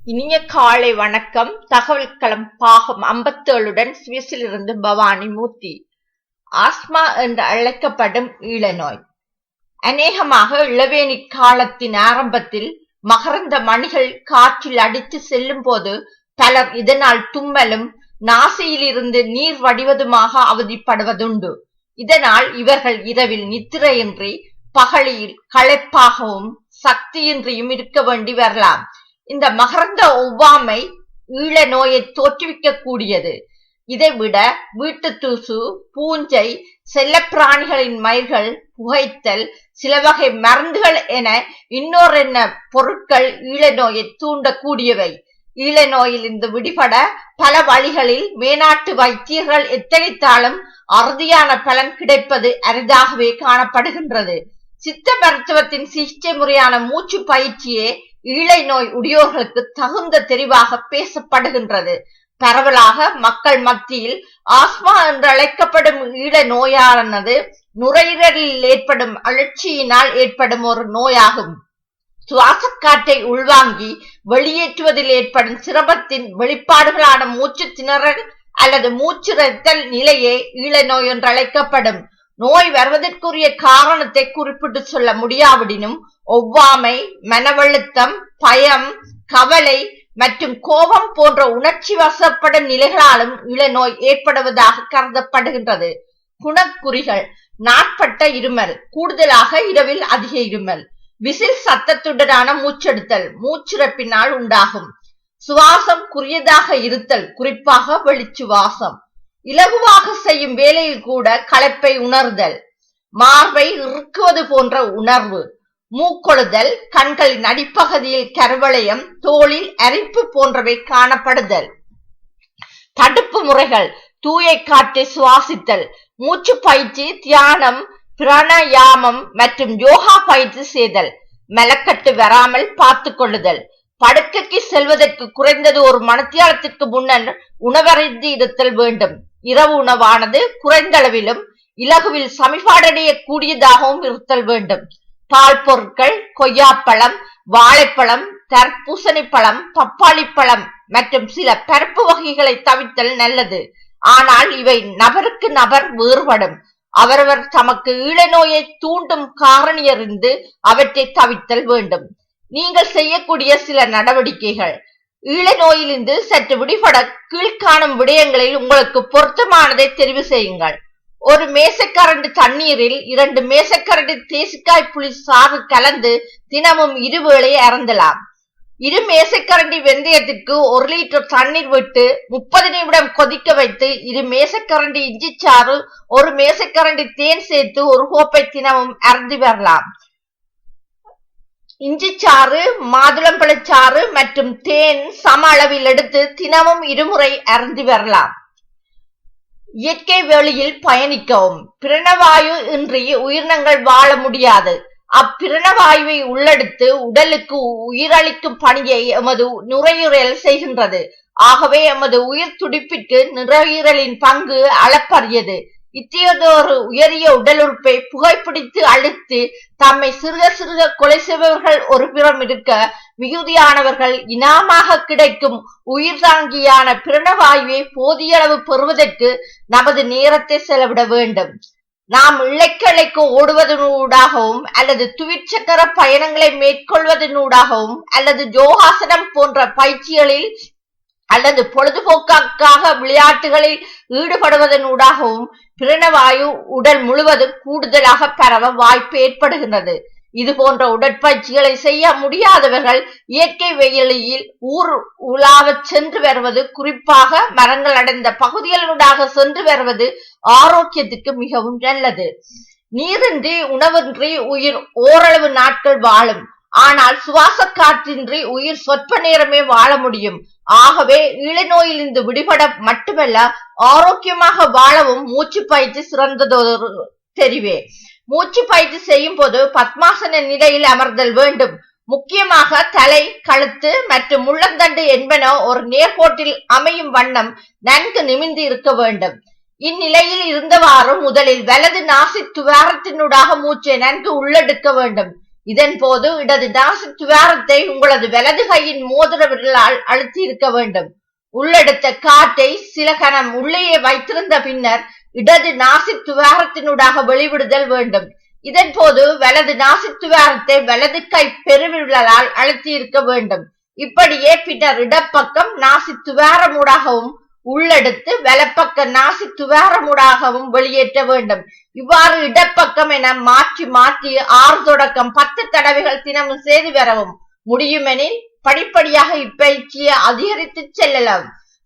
இனிய காலை வணக்கம். தகவல் களம் பாகம் 57 சுவிஸிலிருந்து பவானி மூர்த்தி. ஆஸ்மா என்று அழைக்கப்படும் ஈழநோய் அநேகமாக இளவேனி காலத்தின் ஆரம்பத்தில் மகரந்த மணிகள் காற்றில் அடித்து செல்லும் போது பலர் இதனால் தும்மலும் நாசியிலிருந்து நீர் வடிவதுமாக அவதிப்படுவதுண்டு. இதனால் இவர்கள் இரவில் நித்திரையின்றி பகலில் களைப்பாகவும் சக்தியின்றியும் இருக்க வேண்டி வரலாம். இந்த மகரந்த ஒவ்வாமை ஈழ நோயை தோற்றுவிக்க கூடியது. இதைவிட வீட்டு தூசு, பூஞ்சை, செல்லப்பிராணிகளின் மயிர்கள், புகைத்தல், சில வகை மருந்துகள் என இன்னொரு பொருட்கள் ஈழ நோயை தூண்டக்கூடியவை. ஈழ நோயிலிருந்து விடுபட பல வழிகளில் மேநாட்டு வைத்தியர்கள் எத்தனைத்தாலும் அறுதியான பலன் கிடைப்பது அரிதாகவே காணப்படுகின்றது. சித்த மருத்துவத்தின் சிகிச்சை முறையான மூச்சு பயிற்சியே ஈழை நோய் உடையோர்களுக்கு தகுந்த தெரிவாக பேசப்படுகின்றது. பரவலாக மக்கள் மத்தியில் ஆஸ்மா என்று அழைக்கப்படும் ஈழ நோயானது நுரையீரலில் ஏற்படும் அழற்சியினால் ஏற்படும் ஒரு நோயாகும். சுவாசக்காற்றை உள்வாங்கி வெளியேற்றுவதில் ஏற்படும் சிரமத்தின் வெளிப்பாடுகளான மூச்சு திணறல் அல்லது மூச்சிறைத்தல் நிலையே ஈழ நோய் என்று அழைக்கப்படும். நோய் வருவதற்குரிய காரணத்தை குறிப்பிட்டு சொல்ல முடியாவிடினும் ஒவ்வாமை, மனவழுத்தம், பயம், கவலை மற்றும் கோபம் போன்ற உணர்ச்சி வசப்படும் நிலைகளாலும் இளநோய் ஏற்படுவதாக கருதப்படுகின்றது. குணக்குறிகள்: நாட்பட்ட இருமல், கூடுதலாக இரவில் அதிக இருமல், விசில் சத்தத்துடனான மூச்செடுத்தல், மூச்சிறப்பினால் உண்டாகும், சுவாசம் குறுகியதாக இருத்தல், குறிப்பாக வெளிச்சுவாசம், இலகுவாக செய்யும் வேலையில் கூட களைப்பை உணர்தல், மார்பை இறுக்குவது போன்ற உணர்வு, மூக்கொழுதல், கண்களின் அடிப்பகுதியில் கருவளையம், தோளில் அரிப்பு போன்றவை காணப்படுதல். தடுப்பு முறைகள்: தூய காற்றை சுவாசித்தல், மூச்சு பயிற்சி, தியானம், பிராணாயாமம் மற்றும் யோகா பயிற்சி செய்தல், மலக்கட்டு வராமல் பார்த்து கொள்ளுதல், படுக்கைக்கு செல்வதற்கு குறைந்தது ஒரு மணித்தியாலத்திற்கு முன்னர் உணவருந்தி இருத்தல் வேண்டும். இரவு உணவானது குறைந்த அளவிலும் இலகுவில் சமிபாடடைய கூடியதாகவும் இருத்தல் வேண்டும். பால் பொருட்கள், கொய்யாப்பழம், வாழைப்பழம், தர்பூசணி பழம், பப்பாளி பழம் மற்றும் சில பருப்பு வகைகளை தவிர்த்தல் நல்லது. ஆனால் இவை நபருக்கு நபர் வேறுபடும். அவரவர் தமக்கு ஈழ நோயை தூண்டும் காரணியறிந்து அவற்றை தவிர்த்தல் வேண்டும். நீங்கள் செய்யக்கூடிய சில நடவடிக்கைகள்: ஈழ நோயிலிருந்து சற்று விடுபட கீழ்காணும் விடயங்களில் உங்களுக்கு பொருத்தமானதை தெரிவு செய்யுங்கள். ஒரு மேசக்கரண்டி தண்ணீரில் 2 மேசக்கரண்டி தேசிக்காய் புளி சாறு கலந்து தினமும் இருவேளை அருந்தலாம். 2 மேசக்கரண்டி வெந்தயத்திற்கு 1 லிட்டர் தண்ணீர் விட்டு 30 நிமிடம் கொதிக்க வைத்து 2 மேசக்கரண்டி இஞ்சி சாறு, 1 மேசக்கரண்டி தேன் சேர்த்து 1 கோப்பை தினமும் அருந்தி வரலாம். இஞ்சி சாறு, மாதுளம்பழச்சாறு மற்றும் தேன் சம அளவில் எடுத்து தினமும் 2 முறை அருந்தி வரலாம். இயற்கை வெளியில் பயணிக்கவும். பிரணவாயு இன்றி உயிரினங்கள் வாழ முடியாது. அப்பிரணவாயுவை உள்ளெடுத்து உடலுக்கு உயிரளிக்கும் பணியை எமது நுரையீரல் செய்கின்றது. ஆகவே எமது உயிர் துடிப்பிற்கு நுரையீரலின் பங்கு அளப்பரியது. இத்தகையதொரு உயரிய உடல் உறுப்பை புகைப்பிடித்து அழித்து தம்மை சிறுக சிறுக கொலை செய்பவர்கள் ஒரு புறம் இருக்க, மிகுதியானவர்கள் இனாமாக கிடைக்கும் உயிர் தாங்கியான பிரணவாயுவை போதிய அளவு பெறுவதற்கு நமது நேரத்தை செலவிட வேண்டும். நாம் இழைக்க ஓடுவதனூடாகவும் அல்லது துவிச்சக்கர பயணங்களை மேற்கொள்வதனூடாகவும் அல்லது யோகாசனம் போன்ற பயிற்சிகளில் அல்லது பொழுதுபோக்காக விளையாட்டுகளில் ஈடுபடுவதனூடாகவும் பிரணவாயு உடல் முழுவதும் கூடுதலாக பரவ வாய்ப்பு ஏற்படுகின்றது. இது போன்ற உடற்பயிற்சிகளை செய்ய முடியாதவர்கள் இயற்கை வெயிலில் ஊர் உலாவ சென்று வருவது, குறிப்பாக மரங்கள் அடைந்த பகுதிகளூடாக சென்று வருவது ஆரோக்கியத்துக்கு மிகவும் நல்லது. நீரின்றி உணவின்றி உயிர் ஓரளவு நாட்கள் வாழும். ஆனால் சுவாச காற்றின்றி உயிர் சொற்ப நேரமே வாழ முடியும். ஆகவே ஈழநோயிலிருந்து விடுபட மட்டுமல்ல, ஆரோக்கியமாக வாழவும் மூச்சு பயிற்சி சிறந்ததொரு தெரிவே. மூச்சு பயிற்சி செய்யும் போது பத்மாசன நிலையில் அமர்தல் வேண்டும். முக்கியமாக தலை, கழுத்து மற்றும் முள்ளந்தண்டு என்பன ஒரு நேர்கோட்டில் அமையும் வண்ணம் நன்கு நிமிர்ந்து இருக்க வேண்டும். இந்நிலையில் இருந்தவாறு முதலில் வலது நாசி துவாரத்தினூடாக மூச்சை நன்கு உள்ளெடுக்க வேண்டும். இதன் போது இடது நாசி துவாரத்தை உங்களது வலது கையின் மோதிர விரலால் அழுத்தி இருக்க வேண்டும். உள்ளெடுத்த காற்றை சில கணம் உள்ளேயே வைத்திருந்த பின்னர் இடது நாசி துவாரத்தினூடாக வெளிவிடுதல் வேண்டும். இதன் போது வலது நாசி துவாரத்தை வலது கை பெருவிரலால் அழுத்தி இருக்க வேண்டும். இப்படியே பின்னர் இடப்பக்கம் நாசி துவாரமூடாகவும் உள்ளெடுத்து வலப்பக்க நாசி துவாரமூடாகவும் வெளியேற்ற வேண்டும். இவ்வாறு இடப்பக்கம் என மாற்றி மாற்றி 6 தொடக்கம் 10 தடவைகள் தினமும் செய்து வரவும். முடியுமெனில் படிப்படியாக இப்பயிற்சியை அதிகரித்து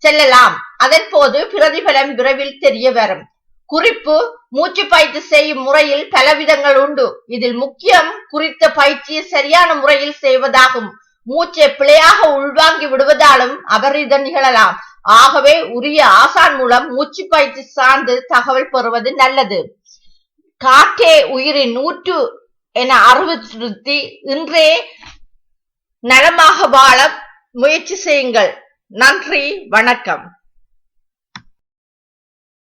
செல்லலாம். அதன் போது பிரதிபலம் விரைவில் தெரிய வரும். குறிப்பு: மூச்சு பயிற்சி செய்யும் முறையில் பலவிதங்கள் உண்டு. இதில் முக்கியம் குறித்த பயிற்சியை சரியான முறையில் செய்வதாகும். மூச்சை பிழையாக உள்வாங்கி விடுவதாலும் அபரிதம் நிகழலாம். ஆகவே உரிய ஆசான் மூலம் மூச்சு பயிற்சி சார்ந்து தகவல் பெறுவது நல்லது. காற்றே உயிரின் ஊற்று என அறிவுறுத்தி இன்றே நலமாக வாழ முயற்சி செய்யுங்கள். நன்றி, வணக்கம்.